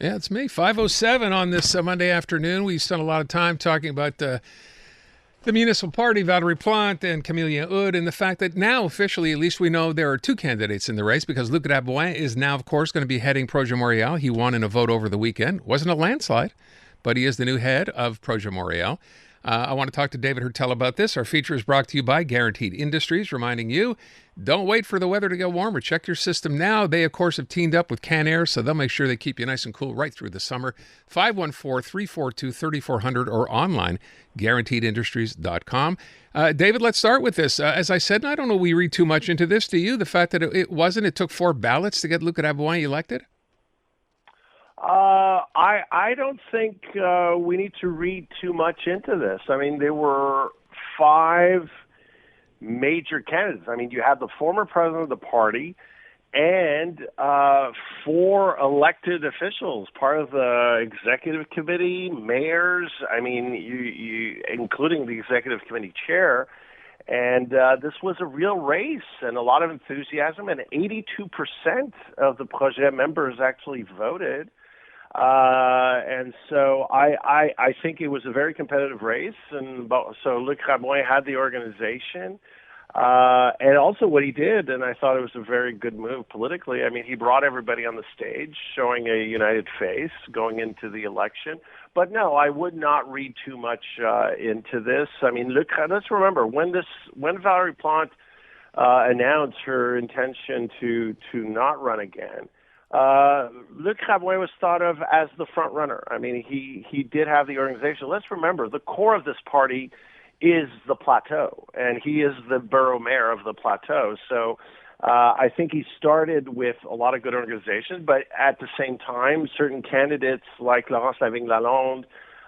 Yeah, it's me, 5:07 on this Monday afternoon. We spent a lot of time talking about the municipal party, Valerie Plante and Camille Hood, and the fact that now officially, at least we know there are two candidates in the race because Luc Rabouin is now, of course, going to be heading Projet Montréal. He won in a vote over the weekend. Wasn't a landslide, but he is the new head of Projet Montréal. I want to talk to David Heurtel about this. Our feature is brought to you by Guaranteed Industries, reminding you, don't wait for the weather to get warmer. Check your system now. They, of course, have teamed up with Can-Air, so they'll make sure they keep you nice and cool right through the summer. 514-342-3400 or online, guaranteedindustries.com. David, let's start with this. As I said, and I don't know we read too much into this, do you? The fact that it took 4 ballots to get Luc Rabouin elected? I don't think we need to read too much into this. I mean, there were 5 major candidates. I mean, you had the former president of the party and 4 elected officials, part of the executive committee, mayors. I mean, you including the executive committee chair. And this was a real race and a lot of enthusiasm. And 82% of the Projet members actually voted. And so I think it was a very competitive race, and so Luc Rabouin had the organization, and also what he did, and I thought it was a very good move politically. I mean, he brought everybody on the stage, showing a united face going into the election. But no, I would not read too much into this. I mean, let's remember when Valerie Plante announced her intention to not run again. Luc Rabouin was thought of as the front runner. I mean, he did have the organization. Let's remember, the core of this party is the Plateau, and he is the borough mayor of the Plateau. So I think he started with a lot of good organization, but at the same time, certain candidates like Laurence Lavigne-Lalonde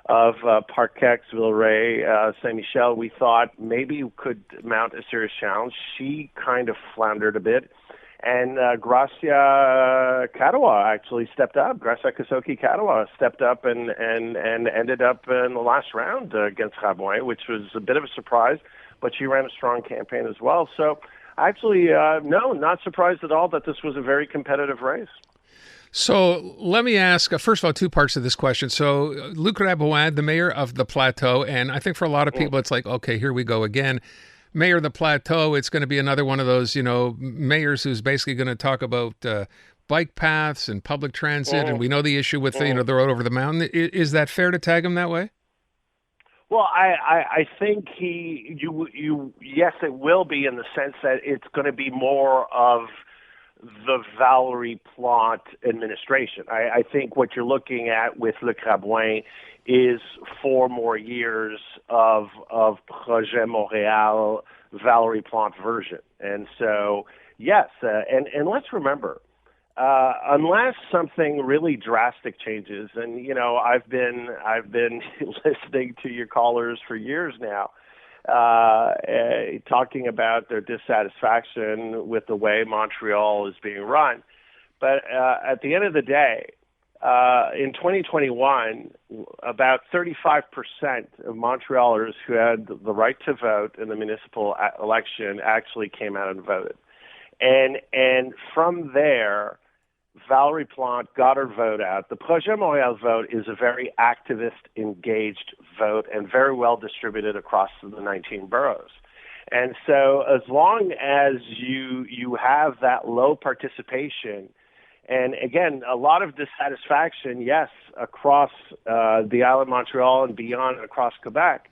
of Parquet, Villeray, Saint-Michel, we thought maybe could mount a serious challenge. She kind of floundered a bit. And Gracia Kadawa actually stepped up. Gracia Kasoki Kadawa stepped up and ended up in the last round against Rabouin, which was a bit of a surprise, but she ran a strong campaign as well. So actually, no, not surprised at all that this was a very competitive race. So let me ask, first of all, 2 parts of this question. So Luc Rabouin, the mayor of the Plateau, and I think for a lot of people, it's like, okay, here we go again. Mayor of the Plateau, it's going to be another one of those, mayors who's basically going to talk about bike paths and public transit, and we know the issue with the road over the mountain. Is that fair to tag him that way? Well, I think yes, it will be in the sense that it's going to be more of the Valerie Plante administration. I think what you're looking at with Luc Rabouin is 4 more years of Projet Montréal, Valerie Plante version. And so, yes, and let's remember, unless something really drastic changes, and I've been listening to your callers for years now, talking about their dissatisfaction with the way Montreal is being run. But at the end of the day, in 2021, about 35% of Montrealers who had the right to vote in the municipal election actually came out and voted. And from there, Valerie Plante got her vote out. The Projet Montréal vote is a very activist, engaged vote and very well distributed across the 19 boroughs. And so as long as you have that low participation, and again, a lot of dissatisfaction, yes, across the island of Montreal and beyond and across Quebec,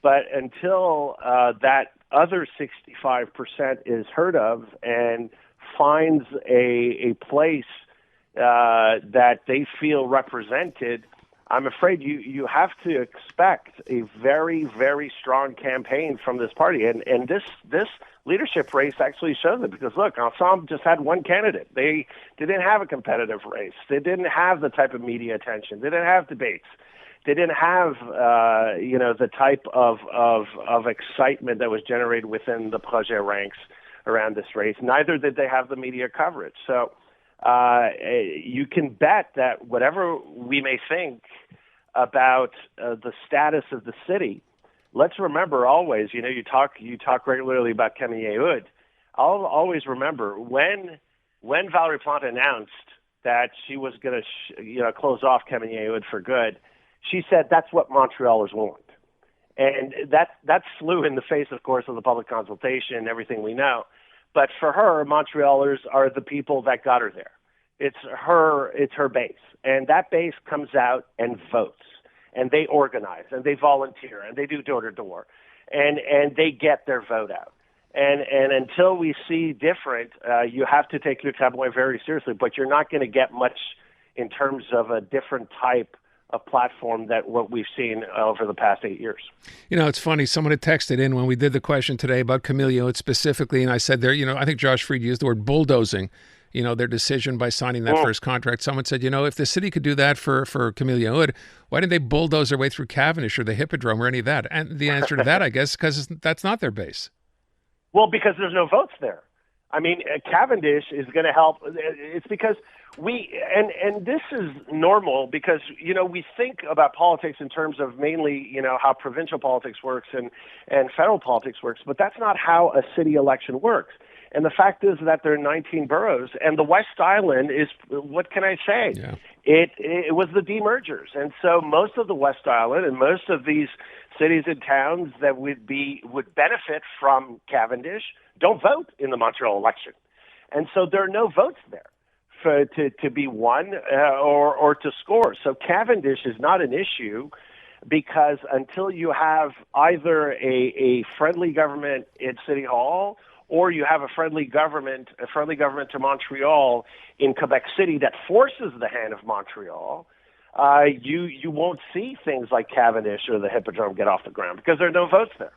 but until that other 65% is heard of and finds a place that they feel represented, I'm afraid you have to expect a very, very strong campaign from this party. And this leadership race actually shows it, because, look, Ensemble just had one candidate. They didn't have a competitive race. They didn't have the type of media attention. They didn't have debates. They didn't have, the type of excitement that was generated within the Projet ranks around this race. Neither did they have the media coverage. So you can bet that whatever we may think about the status of the city, let's remember always, you talk regularly about Camille Hood. I'll always remember when Valerie Plante announced that she was going to, close off Camillien for good, she said that's what Montrealers want. And that flew in the face, of course, of the public consultation and everything we know. But for her, Montrealers are the people that got her there. It's her base. And that base comes out and votes. And they organize, and they volunteer, and they do door-to-door. And they get their vote out. And until we see different, you have to take Luc Rabouin very seriously, but you're not going to get much in terms of a different type of platform that what we've seen over the past 8 years. It's funny. Someone had texted in when we did the question today about Camillien specifically, and I said there, I think Josh Fried used the word bulldozing, their decision by signing that first contract. Someone said, if the city could do that for Camillien, why didn't they bulldoze their way through Cavendish or the Hippodrome or any of that? And the answer to that, I guess, because that's not their base. Well, because there's no votes there. I mean, Cavendish is going to help. It's because and this is normal because, we think about politics in terms of mainly, how provincial politics works and federal politics works, but that's not how a city election works. And the fact is that there are 19 boroughs, and the West Island is, what can I say? Yeah. It was the demergers. And so most of the West Island and most of these cities and towns that would benefit from Cavendish don't vote in the Montreal election. And so there are no votes there to be won or to score. So Cavendish is not an issue because until you have either a friendly government in City Hall or you have a friendly government to Montreal in Quebec City that forces the hand of Montreal, you won't see things like Cavendish or the Hippodrome get off the ground because there are no votes there.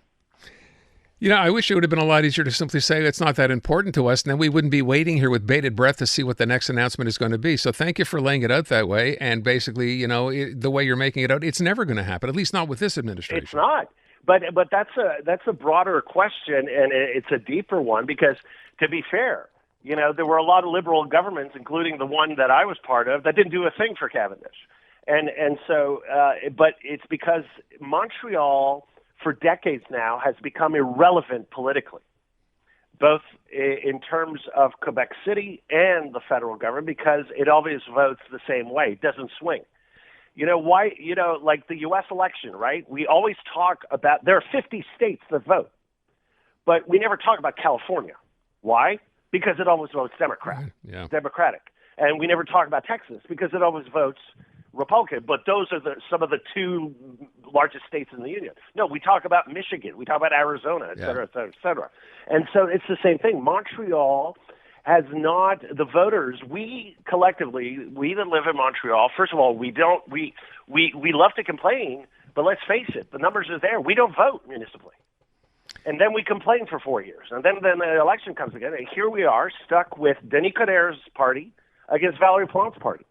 I wish it would have been a lot easier to simply say it's not that important to us, and then we wouldn't be waiting here with bated breath to see what the next announcement is going to be. So thank you for laying it out that way. And basically, the way you're making it out, it's never going to happen, at least not with this administration. It's not. But that's a broader question, and it's a deeper one because, to be fair, there were a lot of liberal governments, including the one that I was part of, that didn't do a thing for Cavendish. And so, but it's because Montreal, for decades now, has become irrelevant politically, both in terms of Quebec City and the federal government, because it always votes the same way. It doesn't swing. Why? Like the U.S. election, right? We always talk about, there are 50 states that vote, but we never talk about California. Why? Because it always votes Democratic. And we never talk about Texas because it always votes Republican. But those are some of the two largest states in the union. No, we talk about Michigan. We talk about Arizona, et cetera, et cetera, et cetera. And so it's the same thing. Montreal has not, the voters, we collectively, we that live in Montreal, first of all, we love to complain, but let's face it, the numbers are there. We don't vote municipally. And then we complain for 4 years. And then the election comes again, and here we are stuck with Denis Coderre's party against Valerie Plante's party.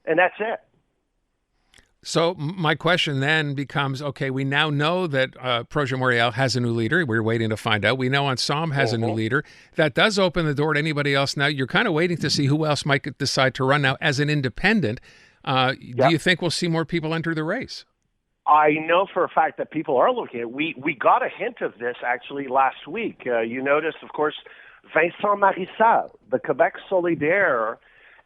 And that's it. So my question then becomes, okay, we now know that Projet Montréal has a new leader. We're waiting to find out. We know Ensemble has a new leader. That does open the door to anybody else. Now, you're kind of waiting to see who else might decide to run now as an independent. Do you think we'll see more people enter the race? I know for a fact that people are looking at it. We got a hint of this actually last week. You noticed, of course, Vincent Marissal, the Quebec Solidaire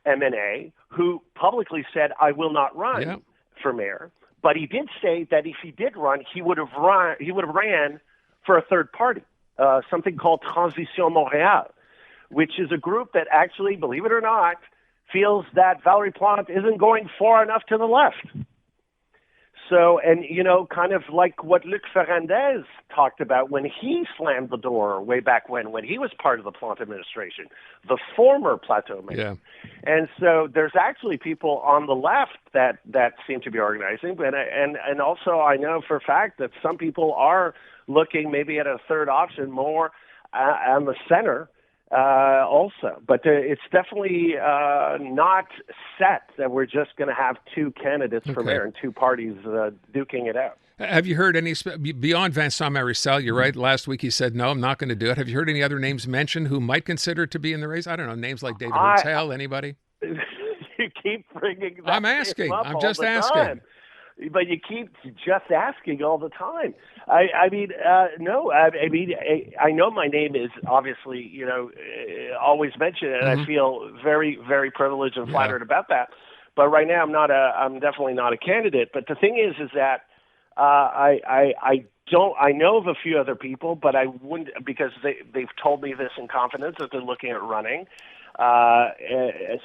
MNA, who publicly said, I will not run for mayor, but he did say that if he did run, he would have ran for a third party, something called Transition Montréal, which is a group that actually, believe it or not, feels that Valerie Plante isn't going far enough to the left. So, and kind of like what Luc Ferrandez talked about when he slammed the door way back when he was part of the Plante administration, the former Plateau mayor. Yeah. And so there's actually people on the left that seem to be organizing, and also I know for a fact that some people are looking maybe at a third option more on the center. Also, but it's definitely not set that we're just going to have two candidates for mayor and two parties duking it out. Have you heard any, beyond Vincent Marissal, you're right, last week he said, no, I'm not going to do it. Have you heard any other names mentioned who might consider to be in the race? I don't know, names like David Heurtel, anybody? You keep bringing that I'm asking. up I'm all just the asking. time. but you keep just asking all the time. No. I know my name is obviously, always mentioned, and I feel very, very privileged and flattered about that. But right now, I'm definitely not a candidate. But the thing is that I know of a few other people, but I wouldn't, because they've told me this in confidence that they're looking at running.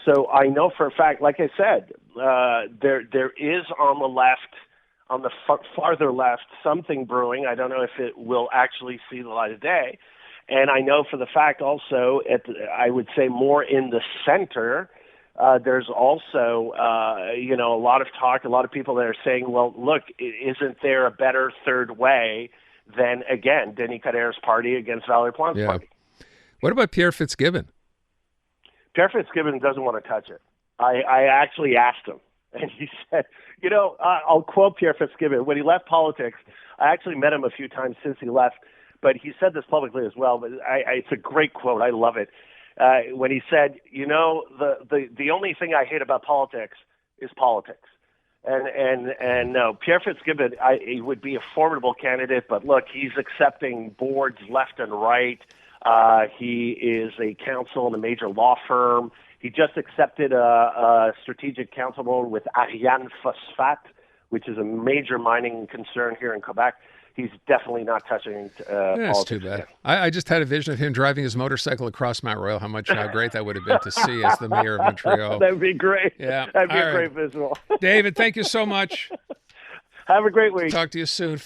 So I know for a fact, like I said, there is on the left, on the farther left, something brewing. I don't know if it will actually see the light of day. And I know for the fact also, I would say more in the center, there's also, a lot of talk, a lot of people that are saying, well, look, isn't there a better third way than, again, Denis Coderre's party against Valerie Plante's party? What about Pierre Fitzgibbon? Pierre Fitzgibbon doesn't want to touch it. I actually asked him, and he said, I'll quote Pierre Fitzgibbon. When he left politics, I actually met him a few times since he left, but he said this publicly as well, but it's a great quote. I love it. When he said, the only thing I hate about politics is politics. And no, Pierre Fitzgibbon, he would be a formidable candidate, but look, he's accepting boards left and right. He is a counsel in a major law firm. He just accepted a strategic counsel role with Ariane Phosphate, which is a major mining concern here in Quebec. He's definitely not touching politics. That's too bad. I just had a vision of him driving his motorcycle across Mount Royal. How great that would have been to see as the mayor of Montreal. That'd be great. Yeah, that'd be a great visual. David, thank you so much. Have a great week. Talk to you soon.